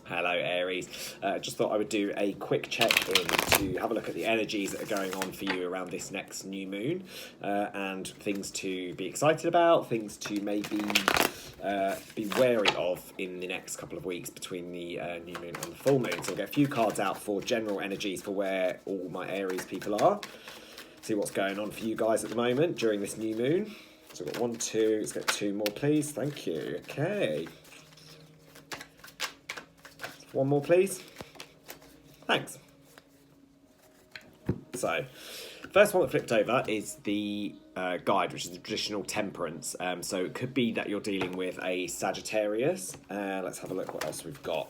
Hello Aries, just thought I would do a quick check-in to have a look at the energies that are going on for you around this next new moon, and things to be excited about, things to maybe be wary of in the next couple of weeks between the new moon and the full moon. So I'll get a few cards out for general energies for where all my Aries people are, see what's going on for you guys at the moment during this new moon. So we've got 1, 2, let's get 2 more please, thank you. Okay. One more, please. Thanks. So, first one that flipped over is the guide, which is the traditional temperance. So it could be that you're dealing with a Sagittarius. Let's have a look what else we've got.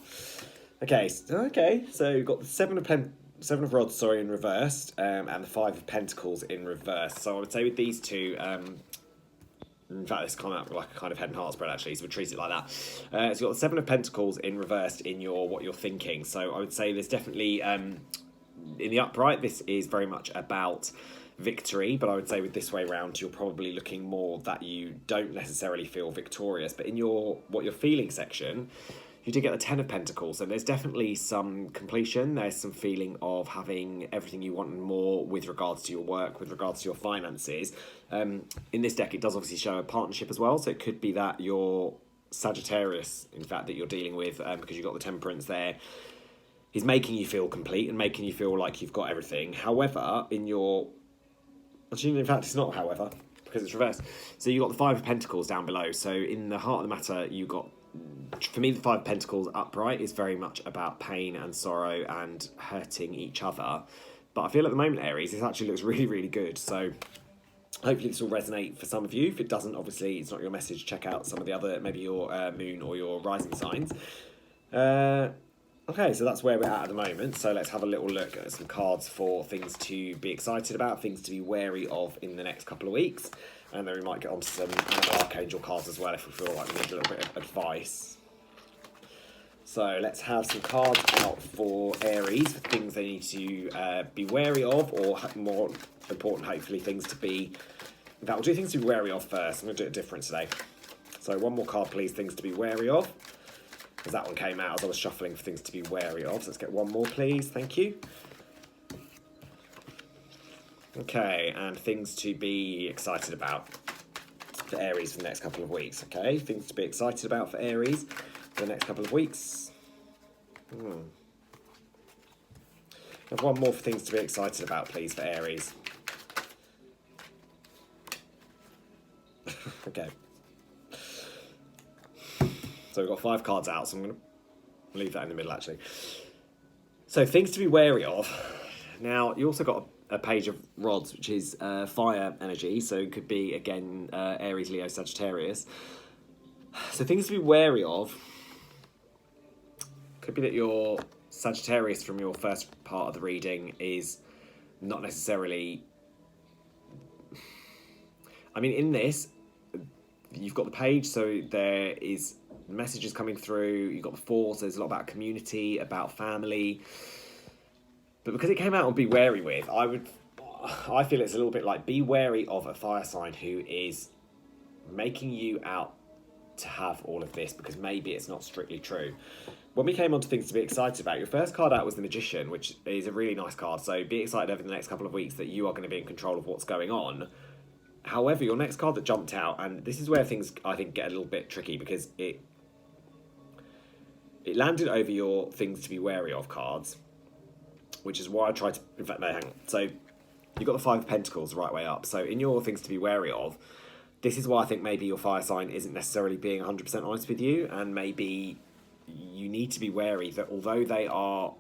Okay, so we've got the Seven of Rods, in reversed, and the Five of Pentacles in reverse. So I would say with these two, in fact, this come out like a kind of head and heart spread actually, so we'll treat it like that. So you've got the Seven of Pentacles in reversed in what you're thinking. So I would say there's definitely, in the upright, this is very much about victory, but I would say with this way round, you're probably looking more that you don't necessarily feel victorious. But in what you're feeling section, you did get the Ten of Pentacles, and there's definitely some completion. There's some feeling of having everything you want and more with regards to your work, with regards to your finances. In this deck, it does obviously show a partnership as well, so it could be that your Sagittarius, in fact, that you're dealing with, because you've got the Temperance there, is making you feel complete and making you feel like you've got everything. However, in fact, it's not however, because it's reversed. So you've got the Five of Pentacles down below. So in the heart of the matter, you got, for me, the Five of Pentacles upright is very much about pain and sorrow and hurting each other. But I feel at the moment, Aries, this actually looks really, really good. So hopefully this will resonate for some of you. If it doesn't, obviously, it's not your message. Check out some of the other, maybe your moon or your rising signs. Okay, so that's where we're at the moment. So let's have a little look at some cards for things to be excited about, things to be wary of in the next couple of weeks. And then we might get onto some Animal Archangel cards as well if we feel like we need a little bit of advice. So let's have some cards out for Aries, for things they need to be wary of, or more important, hopefully, things to be... In fact, we'll do things to be wary of first. I'm going to do it different today. So one more card, please, things to be wary of. Because that one came out as I was shuffling for things to be wary of. So let's get one more, please. Thank you. Okay, and things to be excited about for Aries for the next couple of weeks. Okay, things to be excited about for Aries for the next couple of weeks. Have one more for things to be excited about, please, for Aries. Okay. So we've got 5 cards out, so I'm going to leave that in the middle, actually. So things to be wary of. Now, you also got a Page of Rods, which is fire energy, so it could be, again, Aries, Leo, Sagittarius. So things to be wary of could be that your Sagittarius from your first part of the reading is not necessarily... I mean, in this, you've got the page, so there is messages coming through, you've got the Four, so there's a lot about community, about family. But because it came out on Be Wary With, I feel it's a little bit like be wary of a fire sign who is making you out to have all of this, because maybe it's not strictly true. When we came on to things to be excited about, your first card out was the Magician, which is a really nice card. So be excited over the next couple of weeks that you are going to be in control of what's going on. However, your next card that jumped out, and this is where things, I think, get a little bit tricky, because it landed over your things to be wary of cards, which is why I tried to... In fact, no, hang on. So you've got the Five of Pentacles right way up. So in your things to be wary of, this is why I think maybe your fire sign isn't necessarily being 100% honest with you, and maybe you need to be wary that although they are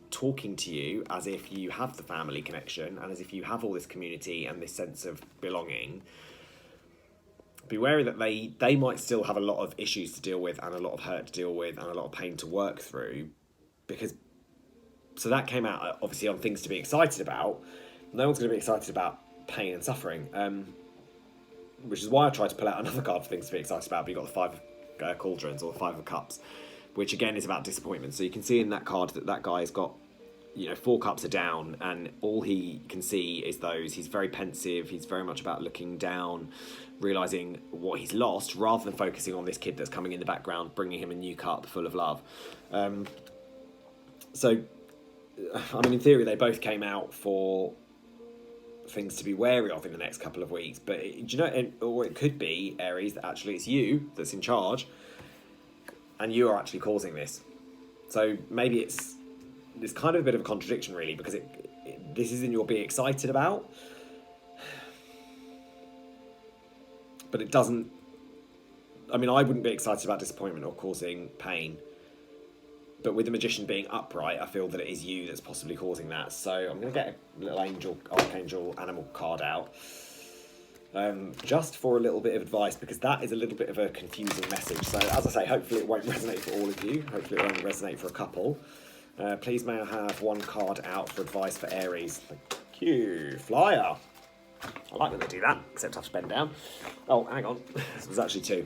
talking to you as if you have the family connection and as if you have all this community and this sense of belonging, be wary that they might still have a lot of issues to deal with and a lot of hurt to deal with and a lot of pain to work through. Because, so that came out obviously on things to be excited about. No one's going to be excited about pain and suffering, which is why I tried to pull out another card for things to be excited about. But you've got the Five of Cauldrons, or the Five of Cups, which again is about disappointment. So you can see in that card that guy has got, you know, 4 cups are down, and all he can see is those. He's very pensive. He's very much about looking down, realizing what he's lost, rather than focusing on this kid that's coming in the background, bringing him a new cup full of love. So, I mean, in theory, they both came out for things to be wary of in the next couple of weeks. But do you know, or it could be, Aries, that actually it's you that's in charge, and you are actually causing this. So maybe it's kind of a bit of a contradiction, really, because this isn't you're being excited about, but it doesn't. I mean, I wouldn't be excited about disappointment or causing pain. But with the Magician being upright, I feel that it is you that's possibly causing that. So I'm going to get a little Archangel animal card out. Just for a little bit of advice, because that is a little bit of a confusing message. So as I say, hopefully it won't resonate for all of you. Hopefully it won't resonate for a couple. Please may I have 1 card out for advice for Aries. Thank you. Flyer. I like when they do that, except I have to bend down. Oh, hang on. This was actually 2.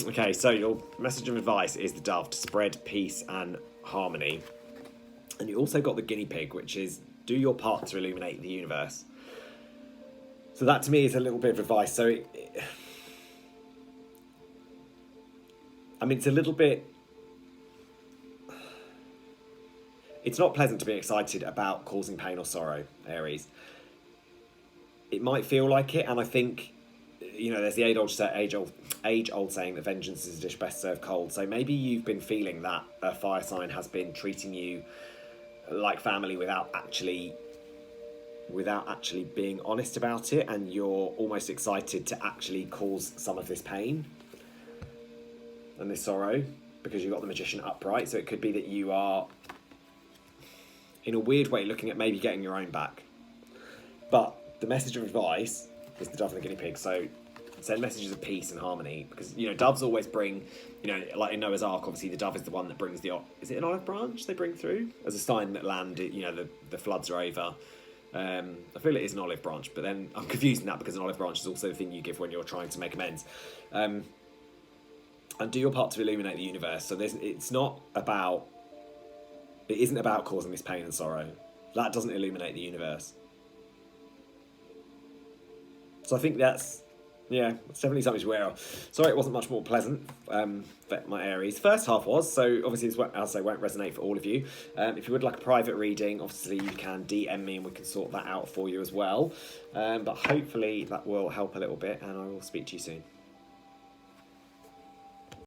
Okay, so your message of advice is the dove, to spread peace and harmony. And you also got the guinea pig, which is do your part to illuminate the universe. So that to me is a little bit of advice. So, I mean, it's a little bit... It's not pleasant to be excited about causing pain or sorrow, Aries. It might feel like it, and I think... You know, there's the age-old saying that vengeance is a dish best served cold. So maybe you've been feeling that a fire sign has been treating you like family without actually being honest about it, and you're almost excited to actually cause some of this pain and this sorrow because you've got the Magician upright. So it could be that you are, in a weird way, looking at maybe getting your own back. But the message of advice is the dove and the guinea pig. So send messages of peace and harmony, because, you know, doves always bring, you know, like in Noah's Ark, obviously the dove is the one that brings is it an olive branch they bring through as a sign that land, you know, the floods are over. I feel it is an olive branch, but then I'm confusing that because an olive branch is also the thing you give when you're trying to make amends. And do your part to illuminate the universe. So it isn't about causing this pain and sorrow. That doesn't illuminate the universe. So I think it's definitely something to wear off. Sorry it wasn't much more pleasant for my Aries. First half was, so obviously this, as I say, won't resonate for all of you. If you would like a private reading, obviously you can DM me and we can sort that out for you as well. But hopefully that will help a little bit, and I will speak to you soon.